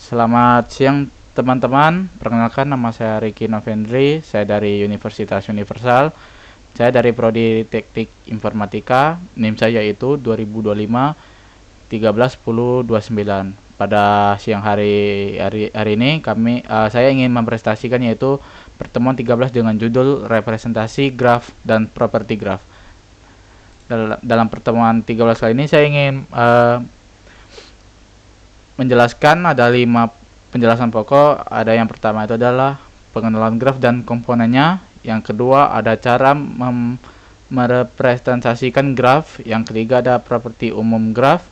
Selamat siang teman-teman, perkenalkan nama saya Ricky Novendri, saya dari Universitas Universal. Saya dari Prodi Teknik Informatika, NIM saya yaitu 2025 131029. Pada siang hari ini saya ingin mempresentasikan yaitu pertemuan 13 dengan judul representasi graf dan properti graf. Dalam pertemuan 13 kali ini saya ingin menjelaskan ada 5 penjelasan pokok. Ada yang pertama itu adalah pengenalan graf dan komponennya. Yang kedua ada cara merepresentasikan graf. Yang ketiga ada properti umum graf.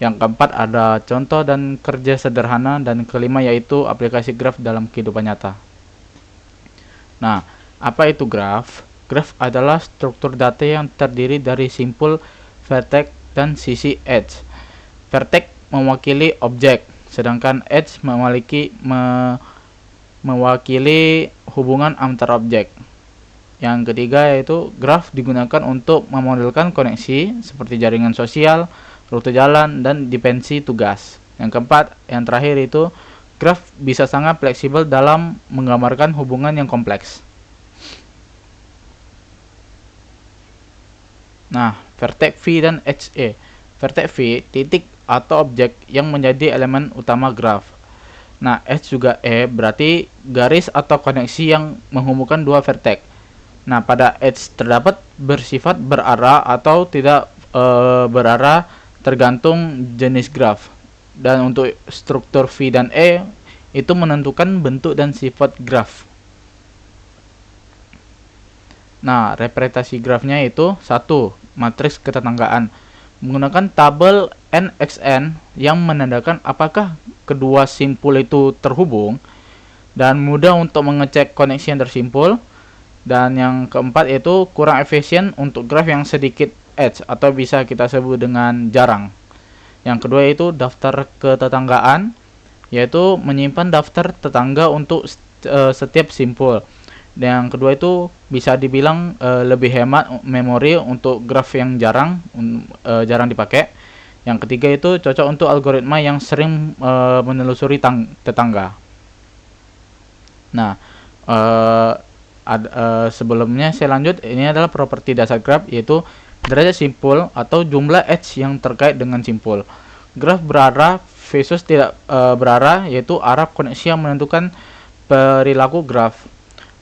Yang keempat ada contoh dan kerja sederhana, dan kelima yaitu aplikasi graf dalam kehidupan nyata. Nah, apa itu graf? Graf adalah struktur data yang terdiri dari simpul, vertex, dan sisi edge. Vertex mewakili objek, sedangkan edge mewakili hubungan antar objek. Yang ketiga yaitu graf digunakan untuk memodelkan koneksi seperti jaringan sosial, rute jalan, dan dimensi tugas. Yang keempat, yang terakhir itu graf bisa sangat fleksibel dalam menggambarkan hubungan yang kompleks. Nah, vertex V dan edge E. Vertex V, titik atau objek yang menjadi elemen utama graf. Nah, edge juga E berarti garis atau koneksi yang menghubungkan dua vertex. Nah, pada edge terdapat bersifat berarah atau tidak berarah tergantung jenis graf. Dan untuk struktur V dan E itu menentukan bentuk dan sifat graf. Nah, representasi grafnya itu 1. Matriks ketetanggaan menggunakan tabel NXN yang menandakan apakah kedua simpul itu terhubung dan mudah untuk mengecek koneksi yang tersimpul. Dan yang keempat itu kurang efisien untuk graf yang sedikit edge atau bisa kita sebut dengan jarang. Yang kedua itu daftar ketetanggaan, yaitu menyimpan daftar tetangga untuk setiap simpul. Dan yang kedua itu bisa dibilang lebih hemat memori untuk graf yang jarang dipakai. Yang ketiga itu cocok untuk algoritma yang sering menelusuri tetangga. Nah, sebelumnya saya lanjut. Ini adalah properti dasar graf, yaitu derajat simpul atau jumlah edge yang terkait dengan simpul. Graf berarah versus tidak berarah, yaitu arah koneksi yang menentukan perilaku graf.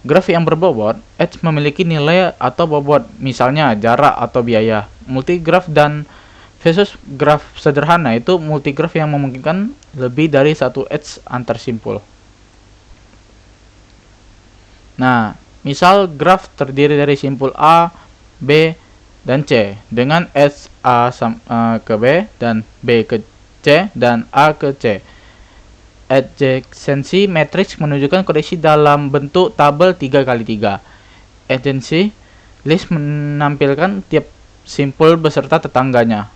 Graf yang berbobot, edge memiliki nilai atau bobot, misalnya jarak atau biaya. Multigraf dan versus graf sederhana itu multigraf yang memungkinkan lebih dari satu edge antar simpul. Nah, misal graf terdiri dari simpul A, B, dan C dengan edge A ke B dan B ke C dan A ke C. Adjacency matrix menunjukkan koneksi dalam bentuk tabel 3x3. Adjacency list menampilkan tiap simpul beserta tetangganya.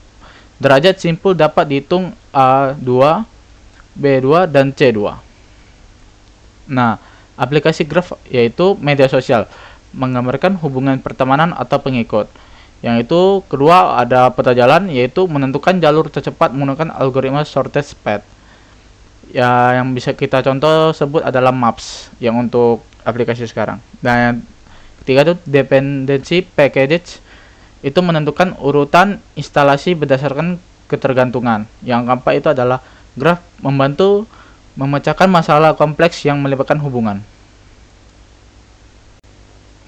Derajat simpul dapat dihitung A2, B2, dan C2. Nah, aplikasi graf yaitu media sosial, menggambarkan hubungan pertemanan atau pengikut. Yang itu kedua ada peta jalan, yaitu menentukan jalur tercepat menggunakan algoritma shortest path. Ya, yang bisa kita contoh sebut adalah Maps yang untuk aplikasi sekarang. Dan yang ketiga itu dependency package, itu menentukan urutan instalasi berdasarkan ketergantungan. Yang keempat itu adalah graf membantu memecahkan masalah kompleks yang melibatkan hubungan.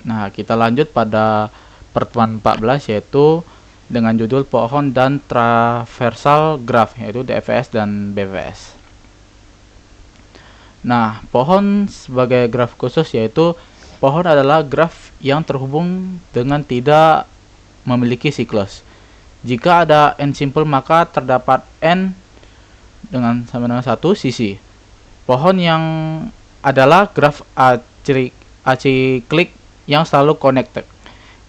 Nah, kita lanjut pada pertemuan 14, yaitu dengan judul pohon dan traversal graph, yaitu DFS dan BVS. Nah, pohon sebagai graf khusus, yaitu pohon adalah graf yang terhubung dengan tidak memiliki siklus. Jika ada n simpul, maka terdapat n sama dengan satu sisi. Pohon yang adalah graf aciklik yang selalu connected,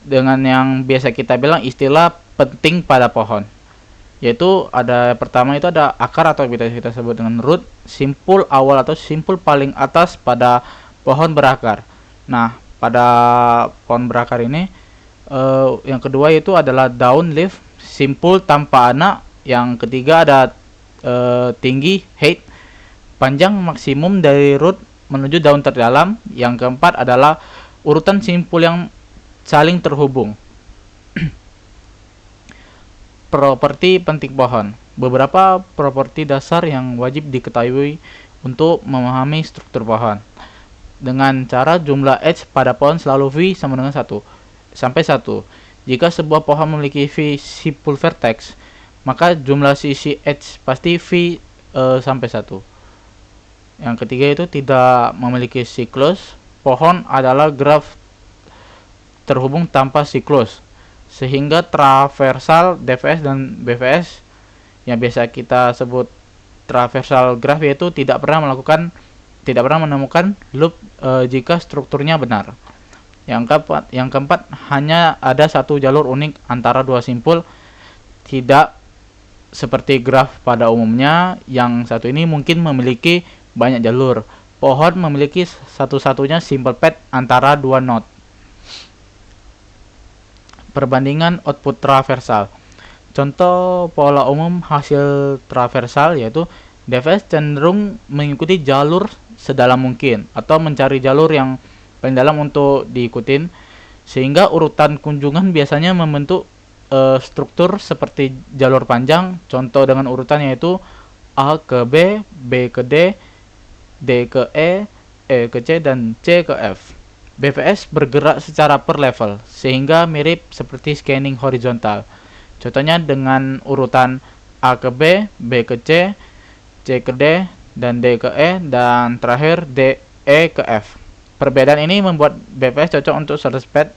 dengan yang biasa kita bilang istilah penting pada pohon, yaitu ada pertama itu ada akar atau kita sebut dengan root, simpul awal atau simpul paling atas pada pohon berakar. Nah, pada pohon berakar ini yang kedua itu adalah daun leaf, simpul tanpa anak. Yang ketiga ada tinggi height, panjang maksimum dari root menuju daun terdalam. Yang keempat adalah urutan simpul yang saling terhubung. Properti penting pohon. Beberapa properti dasar yang wajib diketahui untuk memahami struktur pohon. Dengan cara jumlah edge pada pohon selalu V sama dengan 1 sampai 1. Jika sebuah pohon memiliki V simpul vertex, maka jumlah sisi edge pasti V sampai 1. Yang ketiga itu tidak memiliki siklus. Pohon adalah graf terhubung tanpa siklus, sehingga traversal DVS dan BVS yang biasa kita sebut traversal graph yaitu tidak pernah menemukan loop jika strukturnya benar. Yang keempat hanya ada satu jalur unik antara dua simpul, tidak seperti graf pada umumnya. Yang satu ini mungkin memiliki banyak jalur. Pohon memiliki satu-satunya simple path antara dua node. Perbandingan output traversal. Contoh pola umum hasil traversal yaitu DVS cenderung mengikuti jalur sedalam mungkin atau mencari jalur yang paling dalam untuk diikutin, sehingga urutan kunjungan biasanya membentuk struktur seperti jalur panjang. Contoh dengan urutan yaitu A ke B, B ke D, D ke E ke C, dan C ke F. BVS bergerak secara per level, sehingga mirip seperti scanning horizontal. Contohnya dengan urutan A ke B, B ke C, C ke D, dan D ke E, dan terakhir D, E ke F. Perbedaan ini membuat BVS cocok untuk search path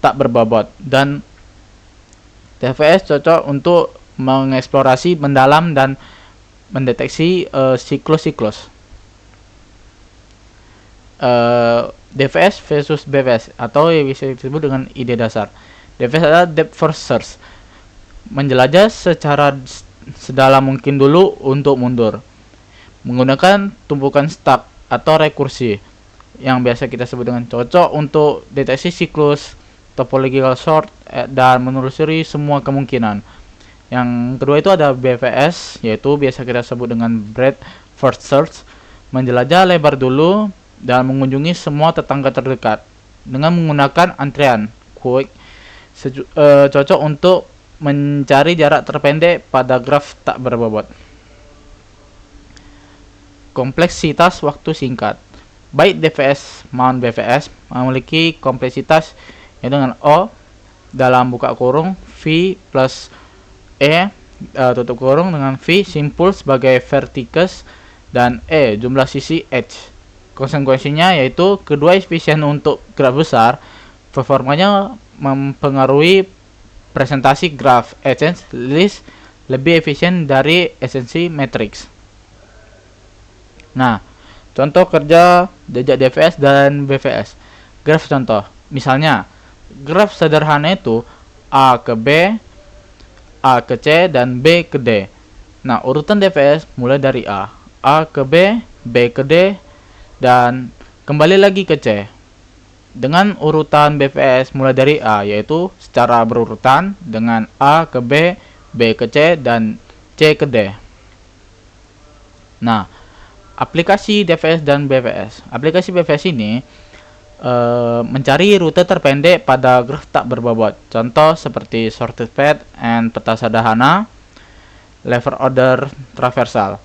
tak berbobot, dan DVS cocok untuk mengeksplorasi mendalam dan mendeteksi siklus-siklus. DVS versus BVS atau yang bisa disebut dengan ide dasar. DVS adalah depth first search, menjelajah secara sedalam mungkin dulu untuk mundur, menggunakan tumpukan stack atau rekursi yang biasa kita sebut dengan cocok untuk deteksi siklus, topological sort, dan menelusuri semua kemungkinan. Yang kedua itu ada BVS, yaitu biasa kita sebut dengan breadth first search, menjelajah lebar dulu dan mengunjungi semua tetangga terdekat dengan menggunakan antrean quick, cocok untuk mencari jarak terpendek pada graf tak berbobot. Kompleksitas waktu singkat. Baik DVS maupun BVS memiliki kompleksitas yaitu dengan O dalam buka kurung V plus E tutup kurung dengan V simpul sebagai vertex dan E jumlah sisi edge. Konsekuensinya yaitu kedua efisien untuk graf besar, performanya mempengaruhi presentasi graf essence list lebih efisien dari esensi matrix. Nah, contoh kerja jejak DVS dan BVS. Graf contoh, misalnya graf sederhana itu A ke B, A ke C, dan B ke D. Nah, urutan DVS mulai dari A ke B, B ke D, dan kembali lagi ke C. Dengan urutan BVS mulai dari A, yaitu secara berurutan dengan A ke B, B ke C, dan C ke D. Nah, aplikasi DVS dan BVS. Aplikasi BVS ini mencari rute terpendek pada graf tak berbobot. Contoh seperti sorted path and peta sederhana, level order traversal.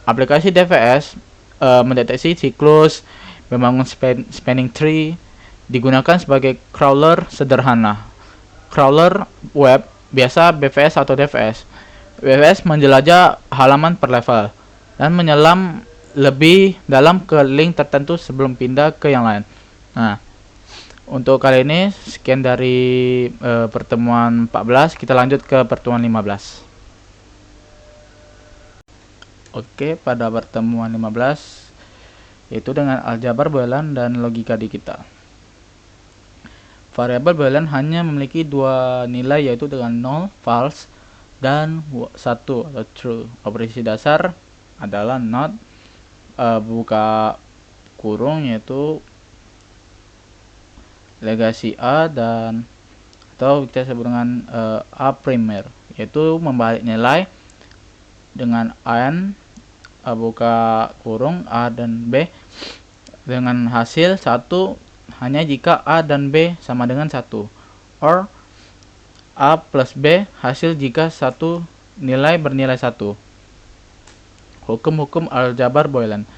Aplikasi DVS mendeteksi siklus, membangun spanning tree, digunakan sebagai crawler sederhana. Crawler web biasa BVS atau DVS. BVS menjelajah halaman per level dan menyelam lebih dalam ke link tertentu sebelum pindah ke yang lain. Nah, untuk kali ini sekian dari pertemuan 14, kita lanjut ke pertemuan 15. Oke, pada pertemuan 15 yaitu dengan aljabar Boolean dan logika digital. Variabel Boolean hanya memiliki dua nilai yaitu dengan 0, false, dan 1 atau true. Operasi dasar adalah not buka kurung yaitu legasi A dan atau kita sebut dengan A primer, yaitu membalik nilai dengan n buka kurung A dan B dengan hasil 1 hanya jika A dan B sama dengan 1, or A plus B hasil jika satu nilai bernilai 1. Hukum-hukum aljabar Boolean.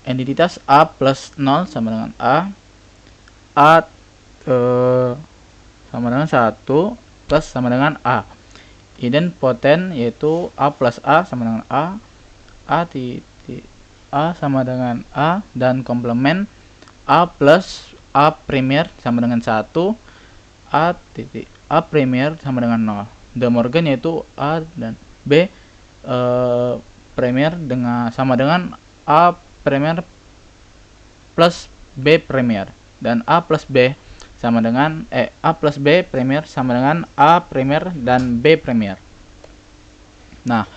Identitas A plus 0 sama dengan A sama dengan 1 plus sama dengan A. Idempoten yaitu A plus A sama dengan A titik A sama dengan A, dan komplement A plus A primer sama dengan 1, A titik A primer sama dengan 0. De Morgan yaitu A dan B primer sama dengan A primer plus B primer, dan A plus B sama dengan A plus B primer sama dengan A primer dan B primer. Nah,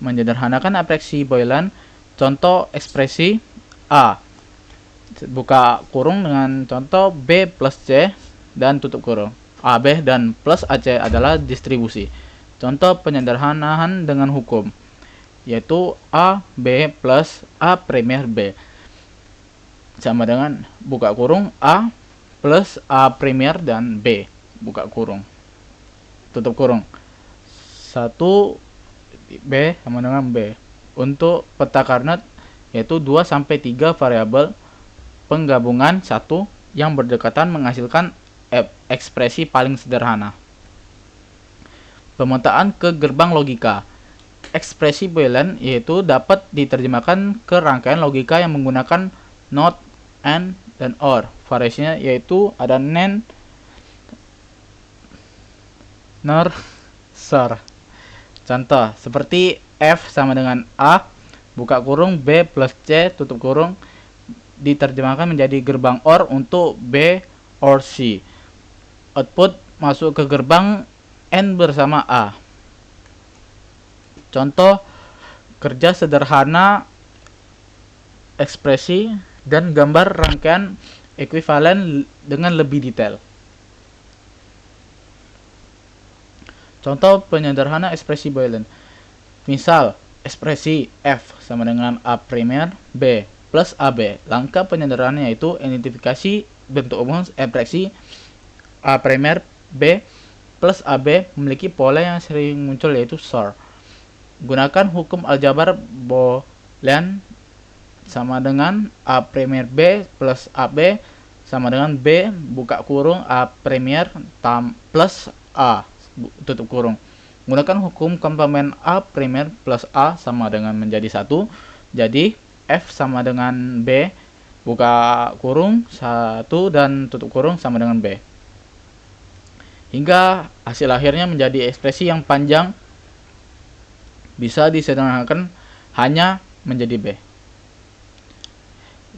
menyederhanakan apreksi Boolean, contoh ekspresi A buka kurung dengan contoh B plus C dan tutup kurung. AB dan plus AC adalah distribusi. Contoh penyederhanaan dengan hukum, yaitu A B plus A primer B sama dengan buka kurung A plus A primer dan B buka kurung tutup kurung 1 B sama dengan B. Untuk peta Carnot yaitu 2-3 variabel penggabungan 1 yang berdekatan menghasilkan ekspresi paling sederhana. Pemetaan ke gerbang logika. Ekspresi Boolean yaitu dapat diterjemahkan ke rangkaian logika yang menggunakan not, and, dan or. Variasinya yaitu ada nen, nor, sor. Contoh seperti F sama dengan A buka kurung B plus C tutup kurung diterjemahkan menjadi gerbang OR untuk B or C. Output masuk ke gerbang N bersama A. Contoh kerja sederhana ekspresi dan gambar rangkaian ekuivalen dengan lebih detail. Contoh penyederhana ekspresi Boolean. Misal, ekspresi F sama dengan A primer B plus AB. Langkah penyederhanaannya yaitu identifikasi bentuk umum ekspresi A primer B plus AB memiliki pola yang sering muncul yaitu SOR. Gunakan hukum aljabar Boolean sama dengan A primer B plus AB sama dengan B buka kurung A primer plus A tutup kurung. Gunakan hukum komplement A primer plus A sama dengan menjadi 1. Jadi F sama dengan B buka kurung 1 dan tutup kurung sama dengan B. Hingga hasil akhirnya menjadi ekspresi yang panjang bisa disederhanakan hanya menjadi B.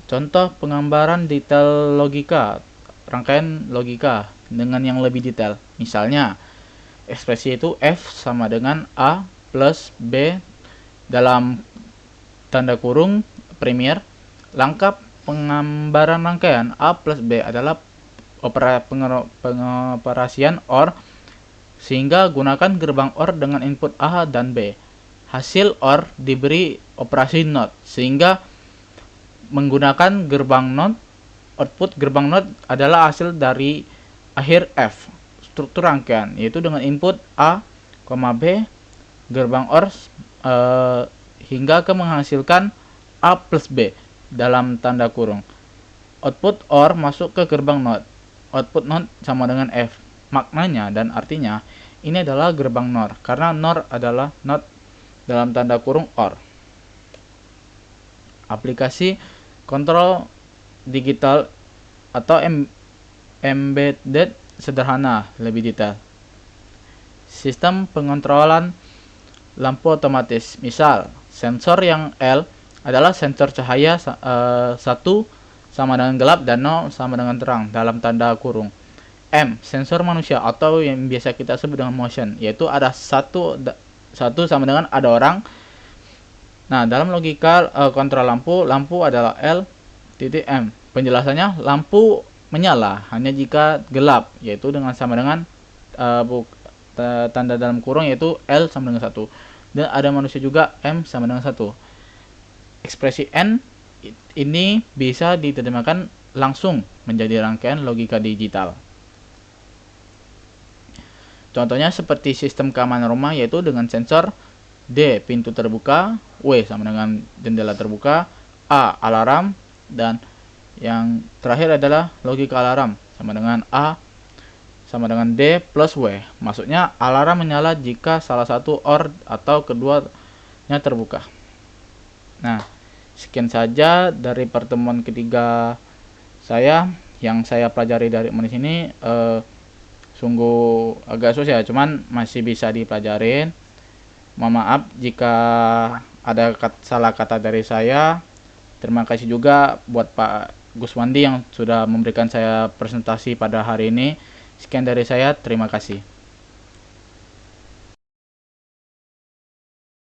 Contoh penggambaran detail logika, rangkaian logika dengan yang lebih detail. Misalnya, ekspresi itu F sama dengan A plus B dalam tanda kurung primer. Langkah penggambaran rangkaian A plus B adalah pengoperasian OR, sehingga gunakan gerbang OR dengan input A dan B. Hasil OR diberi operasi NOT, sehingga menggunakan gerbang NOT, output gerbang NOT adalah hasil dari akhir F. Struktur rangkaian yaitu dengan input A, B, gerbang OR hingga ke menghasilkan A plus B dalam tanda kurung. Output OR masuk ke gerbang NOT. Output NOT sama dengan F. Maknanya dan artinya ini adalah gerbang NOR karena NOR adalah NOT dalam tanda kurung OR. Aplikasi kontrol digital atau embedded sederhana lebih detail. Sistem pengontrolan lampu otomatis. Misal, sensor yang L adalah sensor cahaya 1 sama dengan gelap dan 0 sama dengan terang dalam tanda kurung. M, sensor manusia atau yang biasa kita sebut dengan motion, yaitu ada satu sama dengan ada orang. Nah, dalam logika kontrol lampu adalah L titik M. Penjelasannya, lampu menyala hanya jika gelap, yaitu dengan sama dengan tanda dalam kurung yaitu L sama dengan 1. dan ada manusia juga M sama dengan 1. Ekspresi N ini bisa diterjemahkan langsung menjadi rangkaian logika digital. Contohnya seperti sistem keamanan rumah, yaitu dengan sensor D pintu terbuka, W sama dengan jendela terbuka, A alarm, dan yang terakhir adalah logika alarm sama dengan A sama dengan D plus W. Maksudnya alarm menyala jika salah satu OR atau keduanya terbuka. Nah, sekian saja dari pertemuan ketiga saya yang saya pelajari dari menulis ini. Sungguh agak susah ya, cuman masih bisa dipelajarin. Mohon maaf jika ada salah kata dari saya. Terima kasih juga buat Pak Guswandi yang sudah memberikan saya presentasi pada hari ini. Sekian dari saya, terima kasih.